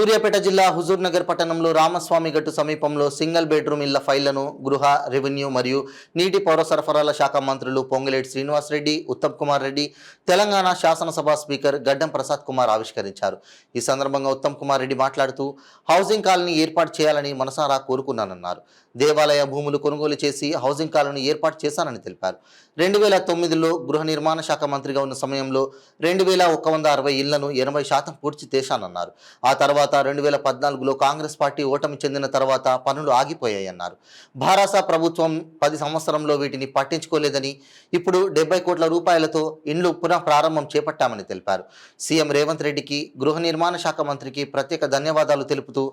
సూర్యాపేట జిల్లా హుజూర్ నగర్ పట్టణంలో రామస్వామి గట్టు సమీపంలో సింగిల్ బెడ్రూమ్ ఇళ్ల ఫైళ్లను గృహ, రెవెన్యూ మరియు నీటి పౌర సరఫరాల శాఖ మంత్రులు పొంగులేటి శ్రీనివాసరెడ్డి, ఉత్తమ్ కుమార్ రెడ్డి, తెలంగాణ శాసనసభ స్పీకర్ గడ్డం ప్రసాద్ కుమార్ ఆవిష్కరించారు. ఈ సందర్భంగా ఉత్తమ్ కుమార్ రెడ్డి మాట్లాడుతూ హౌసింగ్ కాలనీ ఏర్పాటు చేయాలని మనసారా కోరుకున్నానన్నారు. దేవాలయ భూములు కొనుగోలు చేసి హౌసింగ్ కాలనీ ఏర్పాటు చేశానని తెలిపారు. 2009లో గృహ నిర్మాణ శాఖ మంత్రిగా ఉన్న సమయంలో 2160 ఇళ్లను 80% పూర్తి చేశానన్నారు. ఆ తర్వాత 2014లో కాంగ్రెస్ పార్టీ ఓటమి చెందిన తర్వాత పనులు ఆగిపోయాయన్నారు. భారత ప్రభుత్వం 10 సంవత్సరంలో వీటిని పట్టించుకోలేదని, ఇప్పుడు 70 కోట్ల రూపాయలతో ఇండ్లు పునః ప్రారంభం చేపట్టామని తెలిపారు. సీఎం రేవంత్ రెడ్డికి, గృహ నిర్మాణ శాఖ మంత్రికి ప్రత్యేక ధన్యవాదాలు తెలుపుతూ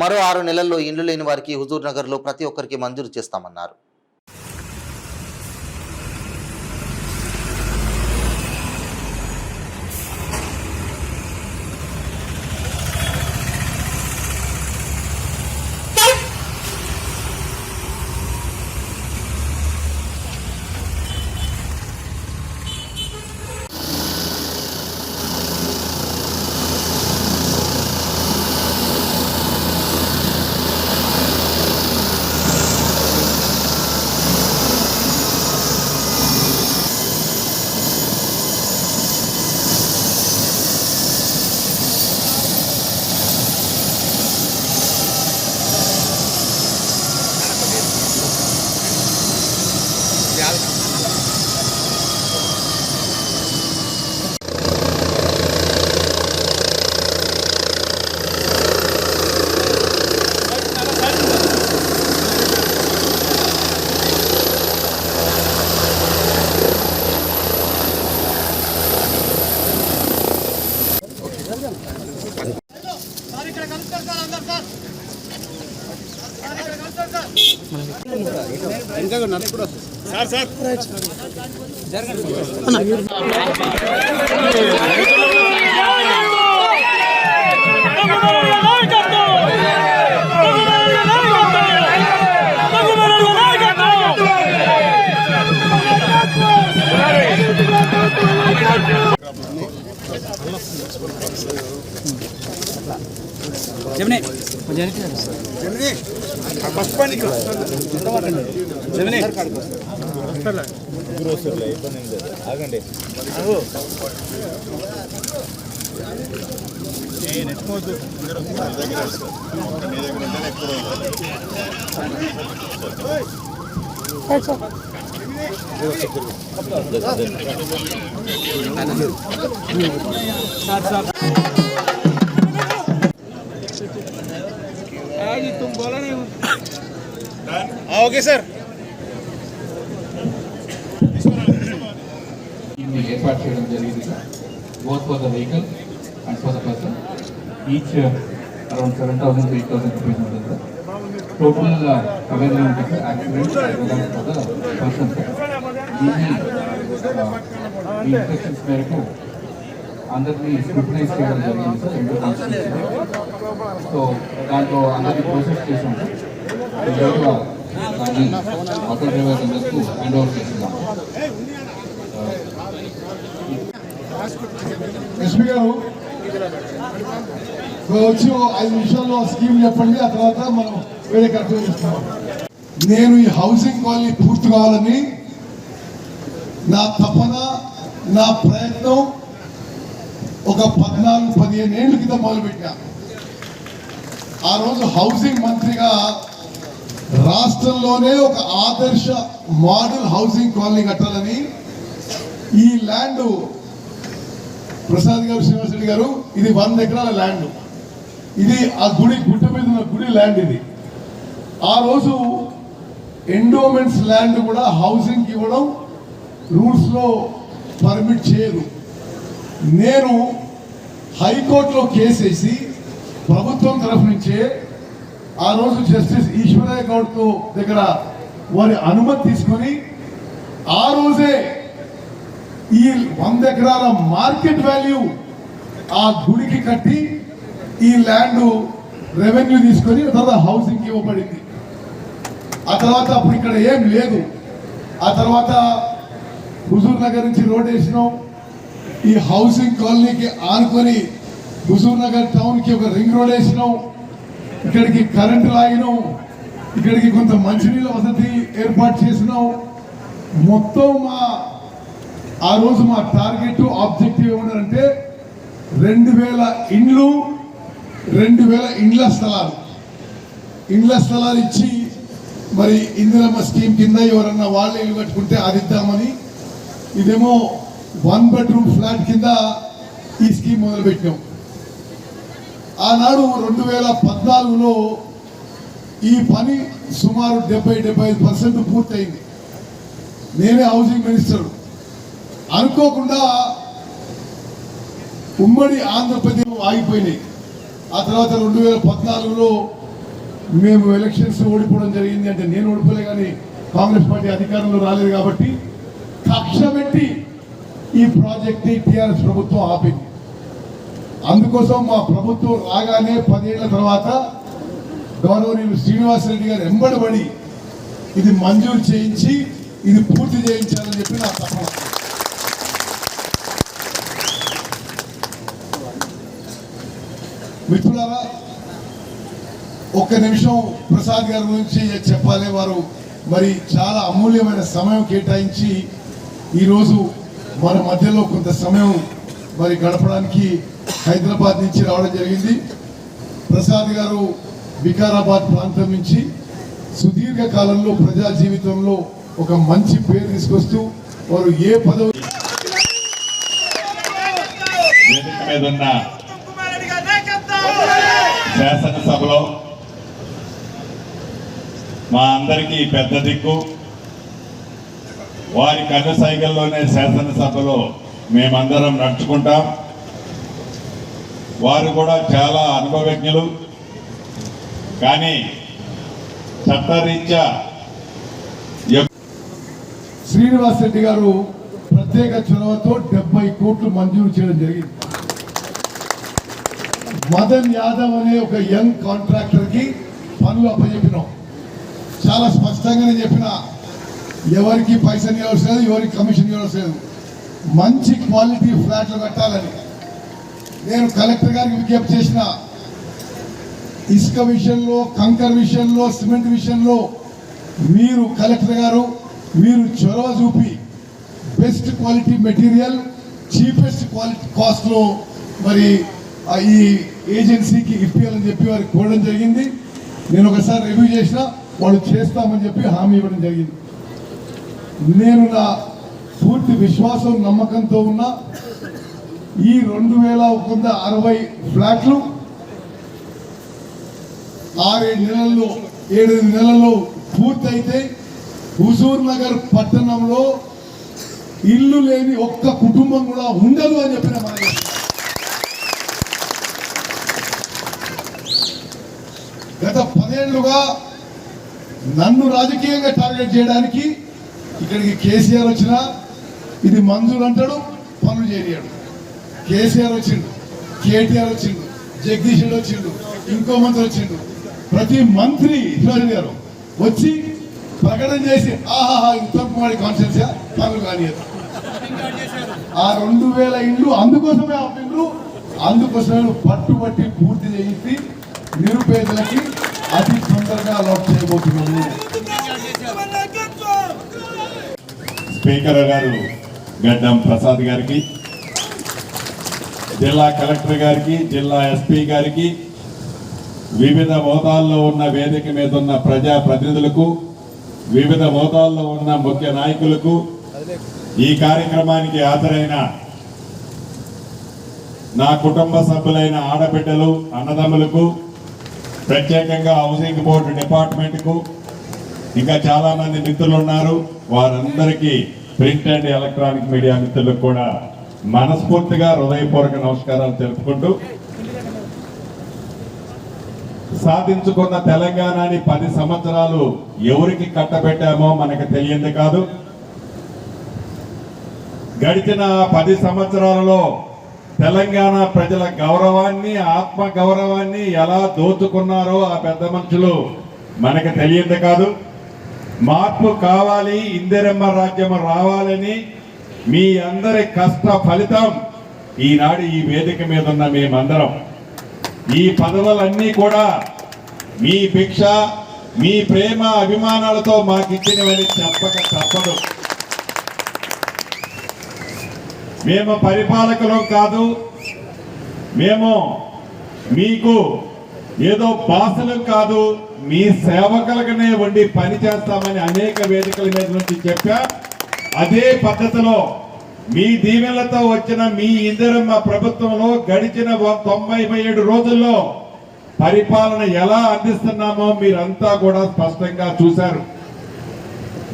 మరో 6 నెలల్లో ఇండ్లు లేని వారికి హుజూర్ నగర్లో ప్రతి ఒక్కరికి మంజూరు చేస్తామన్నారు. Okay sir. ఏర్పాటు చేయడం జరిగింది. Both for the vehicle and for the person each around 7,000 to 8,000 rupees ఉంటుంది సార్. టోటల్ అవైలబుల్ ఉంటుంది sir. Accident for the person sir. ఈ ఇన్స్ట్రక్షన్స్ మేరకు అందరినీ స్క్రూటనైజ్ చేయడం జరిగింది సార్. 2 కాన్స్టిట్యూషన్. సో దాంట్లో అందరినీ ప్రాసెస్ చేసాం సార్. దాన్ని ఆటో డ్రైవర్స్ అందరికీ హ్యాండ్ ఓవర్ చేస్తున్నాం. ఎస్పీ గారు వచ్చి 5 నిమిషాల్లో స్కీమ్ చెప్పండి, ఆ తర్వాత మనం వేరే కర్తవ్యం చేస్తాం. నేను ఈ హౌసింగ్ కాలనీ పూర్తి కావాలని నా తపన, నా ప్రయత్నం ఒక 14-15 ఏళ్ళ క్రితం మొదలుపెట్టా. ఆ రోజు హౌసింగ్ మంత్రిగా రాష్ట్రంలోనే ఒక ఆదర్శ మోడల్ హౌసింగ్ కాలనీ కట్టాలని ఈ ల్యాండ్ ప్రసాద్ గారు, శ్రీనివాసరెడ్డి గారు, ఇది 100 ఎకరాల ల్యాండ్. ఇది ఆ గుడి గుట్ట మీద ఉన్న గుడి ల్యాండ్. ఇది ఆ రోజు ఎండోమెంట్స్ ల్యాండ్ కూడా హౌసింగ్ ఇవ్వడం రూల్స్ లో పర్మిట్ చేయరు. నేను హైకోర్టులో కేసేసి ప్రభుత్వం తరఫు నుంచే ఆ రోజు జస్టిస్ ఈశ్వరయ్య గౌడ్ దగ్గర వారి అనుమతి తీసుకొని ఆ రోజే ఈ 100 ఎకరాల మార్కెట్ వాల్యూ ఆ గుడికి కట్టి ఈ ల్యాండ్ రెవెన్యూ తీసుకొని తర్వాత హౌసింగ్ ఇవ్వబడింది. ఆ తర్వాత అప్పుడు ఇక్కడ ఏం లేదు. ఆ తర్వాత హుజూర్ నగర్ నుంచి రోడ్ వేసినాం. ఈ హౌసింగ్ కాలనీకి ఆనుకొని హుజూర్ నగర్ టౌన్కి ఒక రింగ్ రోడ్ వేసినాం, ఇక్కడికి కరెంటు లాగినాం, ఇక్కడికి కొంత మంచినీళ్ళ వసతి ఏర్పాటు చేసినాం. మొత్తం ఆ రోజు మా టార్గెట్ ఆబ్జెక్టివ్ ఏమన్నారంటే 2000 ఇండ్లు, 2000 ఇండ్ల స్థలాలు ఇచ్చి మరి ఇందిరమ్మ స్కీమ్ కింద ఎవరన్నా వాళ్ళే ఇల్లు కట్టుకుంటే అది ఇద్దామని, ఇదేమో 1 బెడ్రూమ్ ఫ్లాట్ కింద ఈ స్కీమ్ మొదలుపెట్టాం. ఆనాడు 2014లో ఈ పని సుమారు 70-75% పూర్తయింది. నేనే హౌసింగ్ మినిస్టర్. అనుకోకుండా ఉమ్మడి ఆంధ్రప్రదేశ్ ఆగిపోయినాయి. ఆ తర్వాత 2014లో మేము ఎలక్షన్స్ ఓడిపోవడం జరిగింది. అంటే నేను ఓడిపోలే, కానీ కాంగ్రెస్ పార్టీ అధికారంలో రాలేదు కాబట్టి కక్ష పెట్టి ఈ ప్రాజెక్ట్ని టీఆర్ఎస్ ప్రభుత్వం ఆపింది. అందుకోసం మా ప్రభుత్వం రాగానే 10 ఏళ్ల తర్వాత గౌరవనీయులు శ్రీనివాసరెడ్డి గారు ఎంబడబడి ఇది మంజూరు చేయించి ఇది పూర్తి చేయించాలని చెప్పి నా తపన. మిత్రులారా, ఒక్క నిమిషం ప్రసాద్ గారి గురించి చెప్పాలి. వారు మరి చాలా అమూల్యమైన సమయం కేటాయించి ఈరోజు మన మధ్యలో కొంత సమయం మరి గడపడానికి హైదరాబాద్ నుంచి రావడం జరిగింది. ప్రసాద్ గారు వికారాబాద్ ప్రాంతం నుంచి సుదీర్ఘ కాలంలో ప్రజా జీవితంలో ఒక మంచి పేరు తీసుకొస్తూ వారు ఏ పదవి మీద ఉన్న శాసనసభలో మా అందరికీ పెద్ద దిక్కు, వారి కన్ను సైకిల్లోనే శాసనసభలో మేమందరం నడుచుకుంటాం. వారు కూడా చాలా అనుభవజ్ఞులు, కానీ చట్టరీత్యా శ్రీనివాస్ రెడ్డి గారు ప్రత్యేక చొరవతో 70 కోట్లు మంజూరు చేయడం జరిగింది. మదన్ యాదవ్ అనే ఒక యంగ్ కాంట్రాక్టర్ కి పనులు అప్పచెప్పినాం. చాలా స్పష్టంగానే చెప్పిన, ఎవరికి పైసలు ఇవ్వాల్సి లేదు, ఎవరికి కమిషన్ ఇవ్వాల్సి లేదు, మంచి క్వాలిటీ ఫ్లాట్లు కట్టాలని నేను కలెక్టర్ గారికి విజ్ఞప్తి చేసిన. ఇసుక విషయంలో, కంకర్ విషయంలో, సిమెంట్ విషయంలో మీరు కలెక్టర్ గారు మీరు చొరవ చూపి best quality material cheapest quality కాస్ట్లో మరి ఈ ఏజెన్సీకి ఇప్పించాలని చెప్పి వారికి కోరడం జరిగింది. నేను ఒకసారి రివ్యూ చేసిన, వాళ్ళు చేస్తామని చెప్పి హామీ ఇవ్వడం జరిగింది. నేను నా పూర్తి విశ్వాసం నమ్మకంతో ఉన్న ఈ 2160 ఫ్లాట్లు 7 నెలల్లో పూర్తయితే హుజూర్ నగర్ పట్టణంలో ఇల్లు లేని ఒక్క కుటుంబం కూడా ఉండదు అని చెప్పిన మాట. గత 10 ఏళ్లుగా నన్ను రాజకీయంగా టార్గెట్ చేయడానికి ఇక్కడికి కేసీఆర్ వచ్చినా ఇది మంజూరు అంటాడు, పనులు చేయడు. కేసీఆర్ వచ్చిండు, కేటీఆర్ వచ్చిండు, జగదీష్ రెడ్డి వచ్చిండు, ఇంకో మంత్రి వచ్చిండు. ప్రతి మంత్రి ఇట్లా గారు వచ్చి ప్రకటన చేసి ఆహాహా ఉత్తమ్ కుమార్ కాన్స్టిట్యూన్సీ పనులు కానీ ఆ 2000 ఇండ్లు అందుకోసమే ఆపిండ్రు. అందుకోసమే పట్టుబట్టి పూర్తి చేసి నిరుపేదలకి అతి తొందరగా అలాట్ చేయబోతున్నాము. స్పీకర్ గారు గడ్డం ప్రసాద్ గారికి, జిల్లా కలెక్టర్ గారికి, జిల్లా ఎస్పీ గారికి, వివిధ హోదాల్లో ఉన్న వేదిక మీద ఉన్న ప్రజా ప్రతినిధులకు, వివిధ హోదాల్లో ఉన్న ముఖ్య నాయకులకు, ఈ కార్యక్రమానికి హాజరైన నా కుటుంబ సభ్యులైన ఆడబిడ్డలు, అన్నదమ్ములకు, ప్రత్యేకంగా హౌసింగ్ బోర్డు డిపార్ట్మెంట్కు, ఇంకా చాలా మంది మిత్రులు ఉన్నారు, వారందరికీ ప్రింట్ అండ్ ఎలక్ట్రానిక్ మీడియా మిత్రులకు కూడా మనస్ఫూర్తిగా హృదయపూర్వక నమస్కారాలు తెలుపుకుంటూ, సాధించుకున్న తెలంగాణని 10 సంవత్సరాలు ఎవరికి కట్టబెట్టామో మనకు తెలియంది కాదు. గడిచిన 10 సంవత్సరాలలో తెలంగాణ ప్రజల గౌరవాన్ని, ఆత్మ గౌరవాన్ని ఎలా దోచుకున్నారో ఆ పెద్ద మనుషులు మనకు తెలియంది కాదు. మార్పు కావాలి, ఇందిరమ్మ రాజ్యం రావాలని మీ అందరి కష్ట ఫలితం ఈనాడు ఈ వేదిక మీద ఉన్న మేమందరం ఈ పదవులన్నీ కూడా మీ భిక్ష, మీ ప్రేమ అభిమానాలతో మాకిచ్చినవని చెప్పక తప్పదు. మేము పరిపాలకులం కాదు, మేము మీకు ఏదో బాసలం కాదు, మీ సేవకులకనే ఉండి పని చేస్తామని అనేక వేదికల మీద నుంచి చెప్పా. అదే పద్ధతిలో మీ దీవెనలతో వచ్చిన మీ ఇందిరమ్మ ప్రభుత్వంలో గడిచిన 97 రోజుల్లో పరిపాలన ఎలా అందిస్తున్నామో మీరంతా కూడా స్పష్టంగా చూశారు.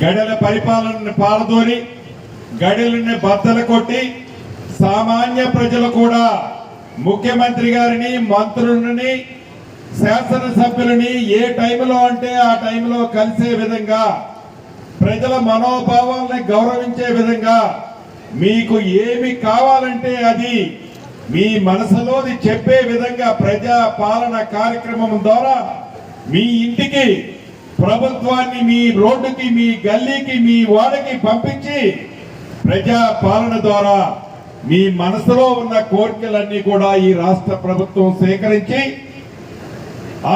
గడెల పరిపాలనని పారదోరి, గడెలని బద్దలు కొట్టి, సామాన్య ప్రజలు కూడా ముఖ్యమంత్రి గారిని, మంత్రులని, శాసనసభ్యులని ఏ టైంలో అంటే ఆ టైంలో కలిసే విధంగా, ప్రజల మనోభావాలని గౌరవించే విధంగా, మీకు ఏమి కావాలంటే అది మీ మనసులోది చెప్పే విధంగా ప్రజా పాలన కార్యక్రమం ద్వారా మీ ఇంటికి ప్రభుత్వాన్ని, మీ రోడ్డుకి, మీ గల్లీకి, మీ వాడకి పంపించి ప్రజా పాలన ద్వారా మీ మనసులో ఉన్న కోరికలన్నీ కూడా ఈ రాష్ట్ర ప్రభుత్వం సేకరించి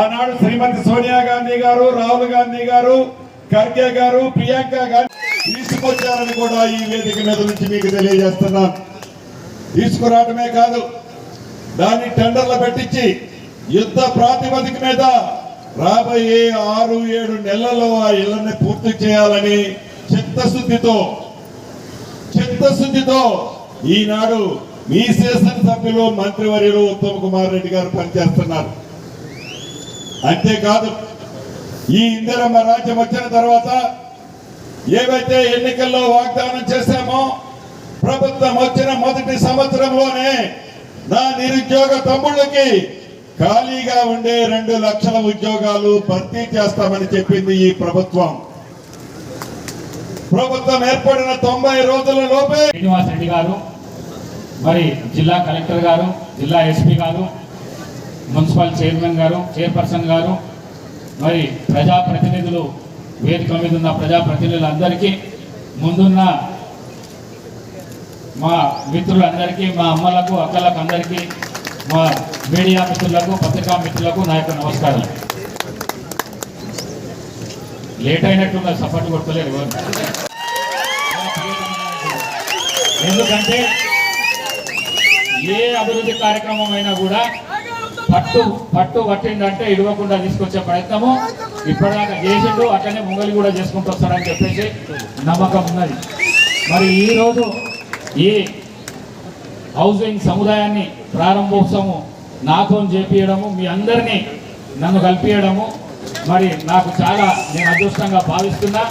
ఆనాడు శ్రీమతి సోనియా గాంధీ గారు, రాహుల్ గాంధీ గారు, ఖర్గే గారు, ప్రియాంక గాంధీ తీసుకొచ్చారని కూడా ఈ వేదిక మీద నుంచి మీకు తెలియజేస్తున్నాను. తీసుకురావడమే కాదు, దాన్ని టెండర్లు పెట్టించి యుద్ధ ప్రాతిపదిక మీద రాబోయే 6-7 నెలల్లో ఆ ఇళ్లని పూర్తి చేయాలని చిత్తశుద్ధితో ఈనాడు మీ శాసనసభ్యులు, మంత్రివర్యులు ఉత్తమ్ కుమార్ రెడ్డి గారు పనిచేస్తున్నారు. అంతేకాదు, ఈ ఇందిరమ్మ రాజ్యం వచ్చిన తర్వాత ఏవైతే ఎన్నికల్లో వాగ్దానం చేశామో, ప్రభుత్వం వచ్చిన మొదటి సంవత్సరంలోనే నా నిరుద్యోగ తమ్ముళ్ళకి ఖాళీగా ఉండే 2 లక్షల ఉద్యోగాలు భర్తీ చేస్తామని చెప్పింది ఈ ప్రభుత్వం. ప్రభుత్వం ఏర్పడిన 90 రోజుల లోపే శ్రీనివాస్ రెడ్డి గారు, మరి జిల్లా కలెక్టర్ గారు, జిల్లా ఎస్పీ గారు, మున్సిపల్ చైర్మన్ గారు, చైర్పర్సన్ గారు, మరి ప్రజాప్రతినిధులు, వేదిక మీద ఉన్న ప్రజాప్రతినిధులందరికీ, ముందున్న మా మిత్రులందరికీ, మా అమ్మలకు, అక్కలకు అందరికీ, మా మీడియా మిత్రులకు, పత్రికా మిత్రులకు నా యొక్క నమస్కారం. లేట్ అయినట్టుగా సపోర్ట్ కొట్టలేదు. ఎందుకంటే ఏ అభివృద్ధి కార్యక్రమం అయినా కూడా పట్టు పట్టిందంటే ఇవ్వకుండా తీసుకొచ్చే ప్రయత్నము ఇప్పటిదాకా చేసిండు, అట్లనే ముంగలి కూడా చేసుకుంటూ వస్తారని చెప్పేసి నమ్మకం ఉన్నది. మరి ఈరోజు ఈ హౌసింగ్ సముదాయాన్ని ప్రారంభోత్సవం నాతో చేపియడము, మీ అందరినీ నన్ను కలిపియడము మరి నాకు చాలా నేను అదృష్టంగా భావిస్తున్నా.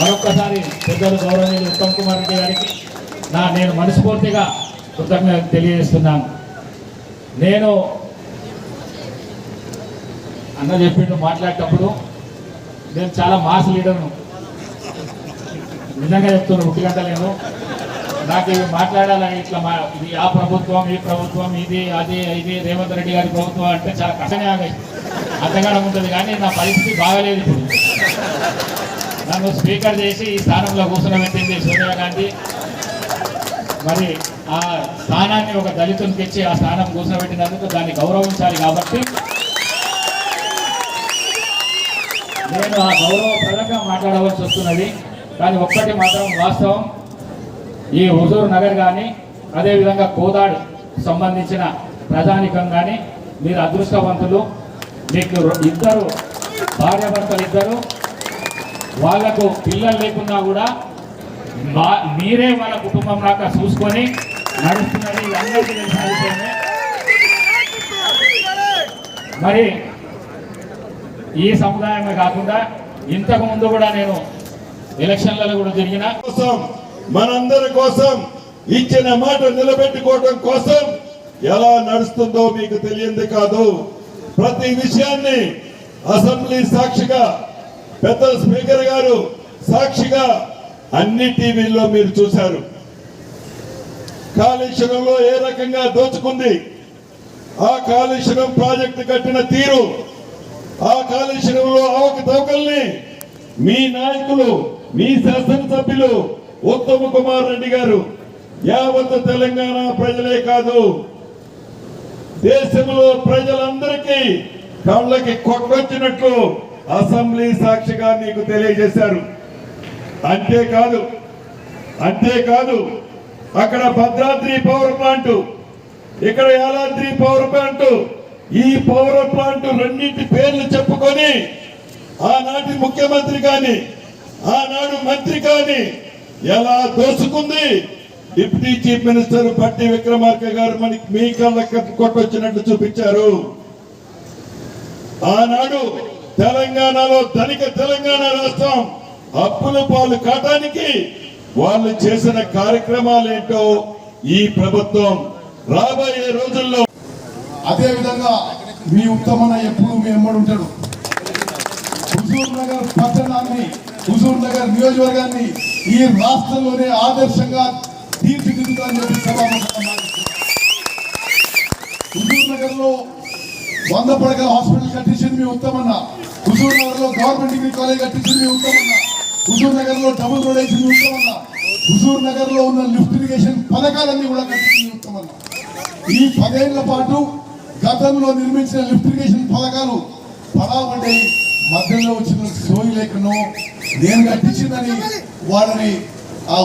మరొక్కసారి పెద్దలు గౌరవనీయులు ఉత్తమ్ కుమార్ రెడ్డి గారికి నేను మనస్ఫూర్తిగా కృతజ్ఞత తెలియజేస్తున్నాను. నేను అన్న చెప్పిండు మాట్లాడేటప్పుడు, నేను చాలా మాస్ లీడర్ను, నిజంగా చెప్తున్నాను, 1 గంట నేను నాకు ఇవి మాట్లాడాలని ఇట్లా ఇది ఆ ప్రభుత్వం, ఈ ప్రభుత్వం, ఇది రేవంత్ రెడ్డి గారి ప్రభుత్వం అంటే చాలా కష్టంగా అంతగానం ఉంటుంది. కానీ నా పరిస్థితి బాగలేదు. ఇప్పుడు నన్ను స్పీకర్ చేసి ఈ స్థానంలో కూర్చోబెట్టింది సోనియా గాంధీ. మరి ఆ స్థానాన్ని ఒక దళితునికి ఇచ్చి ఆ స్థానం కూర్చోబెట్టినందుకు దాన్ని గౌరవించాలి. కాబట్టి నేను ఆ గౌరవప్రదంగా మాట్లాడవలసి వస్తున్నది. కానీ ఒక్కటి మాత్రం వాస్తవం, ఈ హుజూర్ నగర్ కానీ అదేవిధంగా కోదాడ్ సంబంధించిన ప్రజానికం కానీ మీరు అదృష్టవంతులు. మీకు 2 భార్యాభర్తలు, 2 వాళ్లకు పిల్లలు లేకున్నా కూడా మీరే వాళ్ళ కుటుంబం లాగా చూసుకొని నడుస్తున్నది అందరికీ తెలిసిన విషయమే. మరి ఈ సముదాయమే కాకుండా ఇంతకు ముందు కూడా నేను ఎలక్షన్లలో కూడా జరిగిన మనందరి కోసం ఇచ్చిన మాట నిలబెట్టుకోవడం కోసం ఎలా నడుస్తుందో మీకు తెలియంది కాదు. ప్రతి విషయాన్ని అసెంబ్లీ సాక్షిగా, పెద్ద స్పీకర్ గారు సాక్షిగా అన్ని టీవీల్లో మీరు చూశారు. కాళేశ్వరంలో ఏ రకంగా దోచుకుంది, ఆ కాళేశ్వరం ప్రాజెక్టు కట్టిన తీరు, ఆ కాళేశ్వరంలో అవకతవకల్ని మీ నాయకులు, మీ శాసనసభ్యులు ఉత్తమ్ కుమార్ రెడ్డి గారు యావత్ తెలంగాణ ప్రజలే కాదు, దేశంలో ప్రజలందరికీ కళ్ళకి కొట్టొచ్చినట్లు అసెంబ్లీ సాక్షిగా మీకు తెలియజేశారు. అంతేకాదు అక్కడ భద్రాద్రి పవర్ ప్లాంట్, ఇక్కడ యాదాద్రి పవర్ ప్లాంట్, ఈ పవర్ ప్లాంట్ రెండింటి పేర్లు చెప్పుకొని ఆనాటి ముఖ్యమంత్రి కానీ ఆనాడు మంత్రి కానీ ఎలా దోసుకుంది deputy chief minister Bhatti Vikramarka garu మనకి మీ కళ్ళకి కొట్టొచ్చినట్టు చూపించారు. ఆనాడు తెలంగాణలో ధనిక తెలంగాణ రాష్ట్రం అప్పుల పాలు కాటానికి వాళ్ళు చేసిన కార్యక్రమాలు ఏంటో ఈ ప్రభుత్వం రాబోయే రోజుల్లో. అదే విధంగా మీ ఉత్తమన్న ఎప్పుడు మీ ఎమ్మడి ఉంటాడు. హుజూర్ నగర్ పట్టణాన్ని, హుజూర్ నగర్ నియోజకవర్గాన్ని ఈ రాష్ట్రంలోనే ఆదర్శంగా తీర్చిదిద్దుతారని చెప్పి సభాముఖంగా మాట్లాడుతున్నారు. హుజూర్ నగర్ లో 100 పడకల హాస్పిటల్ కట్టించింది మీ ఉత్తమన్న. హుజూర్ నగర్ లో గవర్నమెంట్ డిగ్రీ కాలేజ్ కట్టించింది మీ ఉత్తమన్న. హుజూర్ నగర్ లో డబుల్ రోడ్ వేసింది మీ ఉత్తమన్న. హుజూర్ నగర్ లో ఉన్న లిఫ్ట్ ఇరిగేషన్ పథకాలన్నీ కూడా కట్టించింది మీ ఉత్తమన్న. ఈ 10 ఏళ్ల పాటు గతంలో నిర్మించిన లిఫ్ట్ ఇరిగేషన్ పథకాలు పడావండి మధ్యలో వచ్చిన సోయి లేకనో నేను కట్టించిందని వాళ్ళని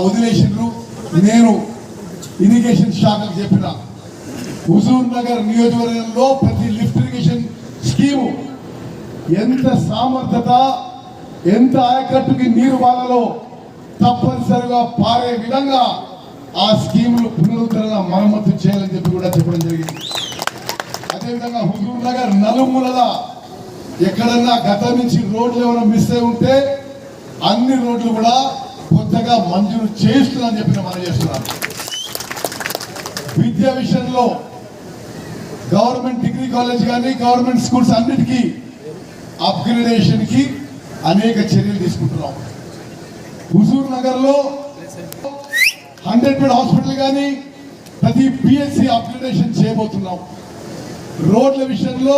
వదిలేసిండ్రు. నేను ఇరిగేషన్ శాఖకు చెప్పిన హుజూర్ నగర్ నియోజకవర్గంలో ప్రతి లిఫ్ట్ ఇరిగేషన్ స్కీము ఎంత సామర్థ్యత, ఎంత ఆయకట్టుకి నీరు వాళ్ళలో తప్పనిసరిగా పారే విధంగా ఆ స్కీములు పునరుద్ధరణ మరమ్మతు చేయాలని చెప్పి కూడా చెప్పడం జరిగింది. అదేవిధంగా హుజూర్ నగర్ నలుమూలల ఎక్కడన్నా గతం నుంచి రోడ్లు ఏమైనా మిస్ అయి ఉంటే అన్ని రోడ్లు కూడా కొత్తగా మంజూరు చేస్తున్నారని చెప్పి మనం చేస్తున్నాను. విద్యా విషయంలో గవర్నమెంట్ డిగ్రీ కాలేజ్ కానీ గవర్నమెంట్ స్కూల్స్ అన్నిటికీ అప్గ్రేడేషన్ కి అనేక చర్యలు తీసుకుంటున్నాం. హుజూర్ నగర్ లో 100 బెడ్ హాస్పిటల్ కానీ ప్రతి పిహెచ్సి అప్గ్రేడేషన్ చేయబోతున్నాం. రోడ్ల విషయంలో